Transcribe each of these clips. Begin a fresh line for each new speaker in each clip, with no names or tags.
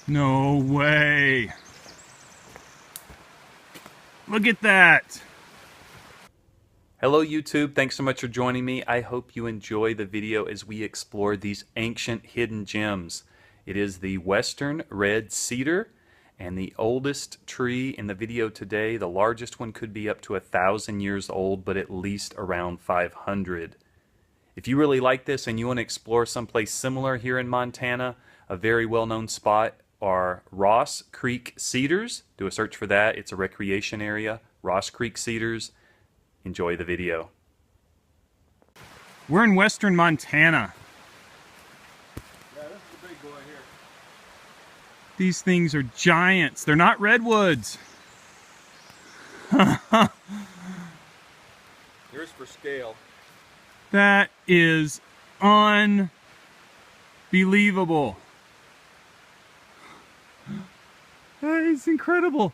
No way. Look at that.
Hello YouTube, thanks so much for joining me. I hope you enjoy the video as we explore these ancient hidden gems. It is the Western Red Cedar, and the oldest tree in the video today. The largest one could be up to 1,000 years old, but at least around 500. If you really like this and you want to explore someplace similar here in Montana, a very well-known spot are Ross Creek Cedars. Do a search for that. It's a recreation area. Ross Creek Cedars. Enjoy the video.
We're in western Montana.
Yeah, this is the big boy here.
These things are giants. They're not redwoods.
Here's for scale.
That is unbelievable. That is incredible.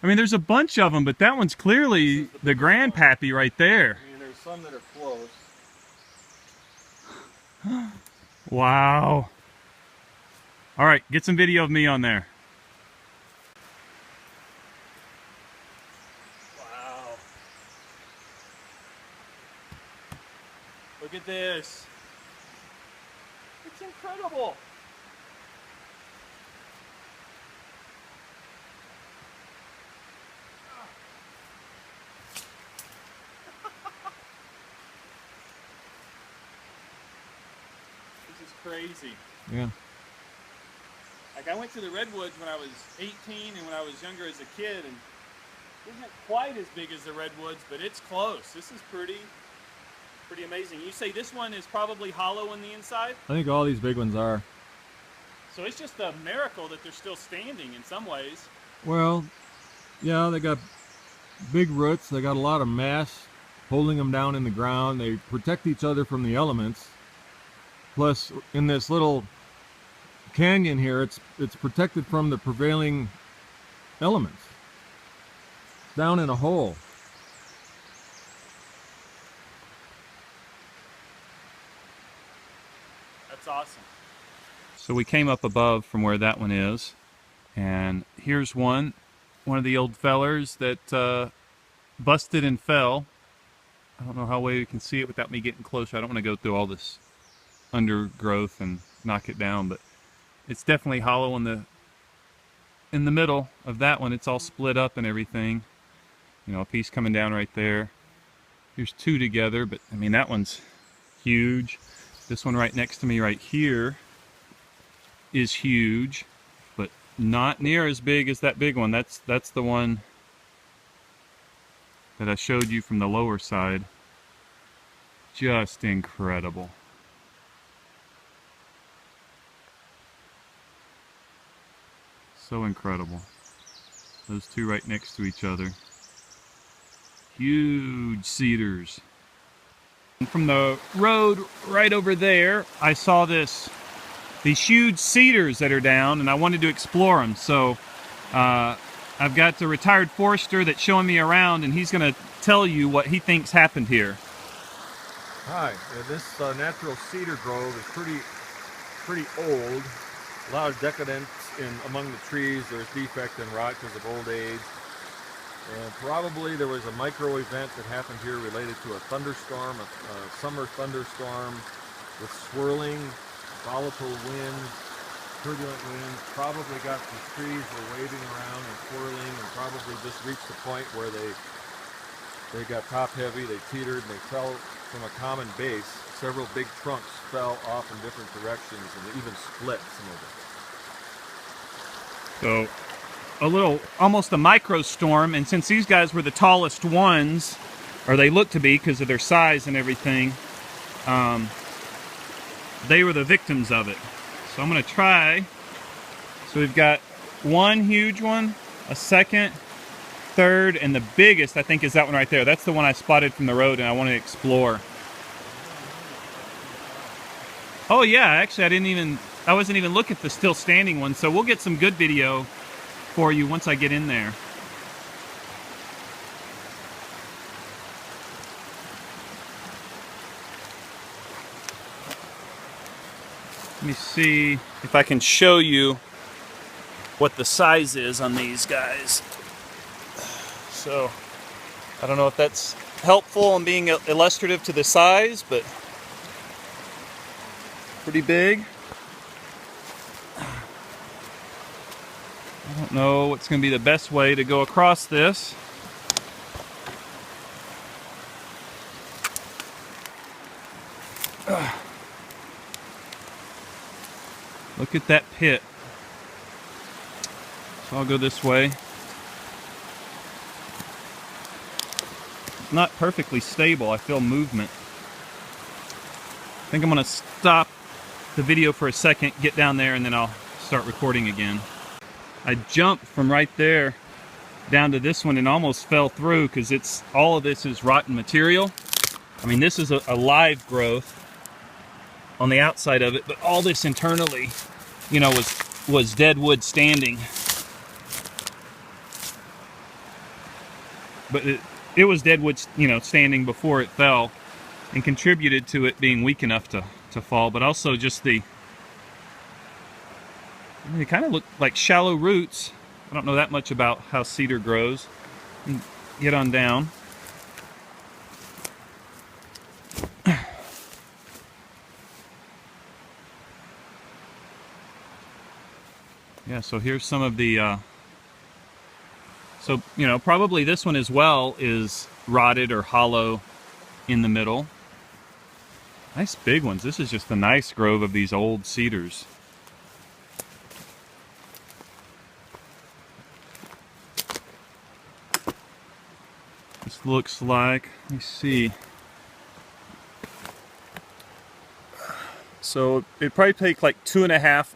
I mean, there's a bunch of them, but that one's clearly the grandpappy right there.
I mean, there's some that are close.
Wow. All right, get some video of me on there.
Wow. Look at this. It's incredible. This is crazy.
Yeah.
Like, I went to the redwoods when I was 18 and when I was younger as a kid, and it isn't quite as big as the redwoods, but it's close. This is pretty amazing. You say this one is probably hollow on the inside?
I think all these big ones are.
So it's just a miracle that they're still standing in some ways.
Well, yeah, they got big roots. They got a lot of mass holding them down in the ground. They protect each other from the elements. Plus, in this little canyon here, it's protected from the prevailing elements. Down in a hole.
That's awesome.
So we came up above from where that one is, and here's one of the old fellers that busted and fell. I don't know how well you can see it without me getting closer. I don't want to go through all this undergrowth and knock it down, but it's definitely hollow in the middle of that one. It's all split up and everything. You know, a piece coming down right there. Here's two together, but I mean, that one's huge. This one right next to me right here is huge, but not near as big as that big one. That's the one that I showed you from the lower side. Just incredible. So incredible. Those two right next to each other. Huge cedars. And from the road right over there, I saw these huge cedars that are down, and I wanted to explore them. So I've got the retired forester that's showing me around, and he's going to tell you what he thinks happened here.
Hi, this natural cedar grove is pretty old. A lot of decadence among the trees. There's defect and rot because of old age. And probably there was a micro event that happened here related to a thunderstorm, a summer thunderstorm with swirling, volatile winds, turbulent winds. Probably got these trees were waving around and swirling, and probably just reached the point where they got top heavy, they teetered, and they fell from a common base. Several big trunks fell off in different directions, and they even split some of them.
So a little, almost a micro storm, and since these guys were the tallest ones, or they look to be because of their size and everything, they were the victims of it. So I'm going to try. So we've got one huge one, a second, third, and the biggest I think is that one right there. That's the one I spotted from the road and I want to explore. Oh yeah, actually I wasn't even looking at the still standing one, so we'll get some good video for you once I get in there. Let me see if I can show you what the size is on these guys. So I don't know if that's helpful in being illustrative to the size, but pretty big. I don't know what's going to be the best way to go across this. Look at that pit. So I'll go this way. Not perfectly stable. I feel movement. I think I'm going to stop the video for a second, get down there, and then I'll start recording again. I jumped from right there down to this one and almost fell through because it's all of this is rotten material. I mean, this is a live growth on the outside of it, but all this internally, you know, was dead wood standing. But it was dead wood, you know, standing before it fell, and contributed to it being weak enough to fall. But also just they kind of look like shallow roots. I don't know that much about how cedar grows. Get on down. Yeah, so here's some of the, so, you know, probably this one as well is rotted or hollow in the middle. Nice big ones. This is just a nice grove of these old cedars. This looks like, let me see. So it'd probably take like 2.5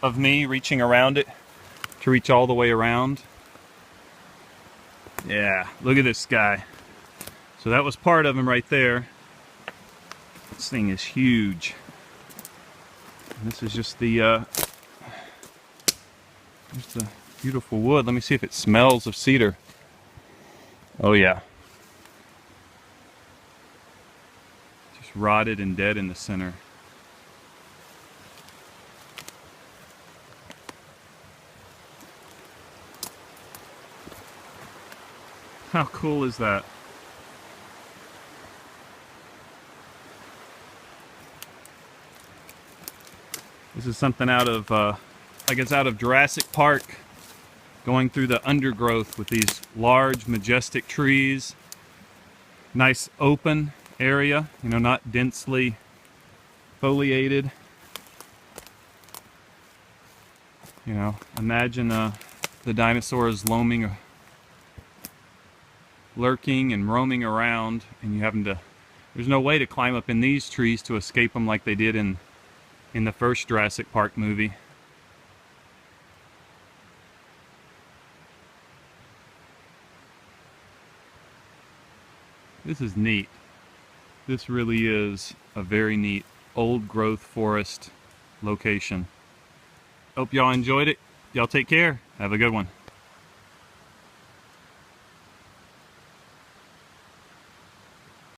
of me reaching around it to reach all the way around. Yeah, look at this guy. So that was part of him right there. This thing is huge. And this is just the here's the beautiful wood. Let me see if it smells of cedar. Oh yeah. Just rotted and dead in the center. How cool is that? This is something out of, like it's out of Jurassic Park, going through the undergrowth with these large, majestic trees. Nice open area, you know, not densely foliated. You know, imagine the dinosaurs lurking and roaming around, and you having to, there's no way to climb up in these trees to escape them like they did in the first Jurassic Park movie. This is neat. This really is a very neat old growth forest location. Hope y'all enjoyed it. Y'all take care. Have a good one.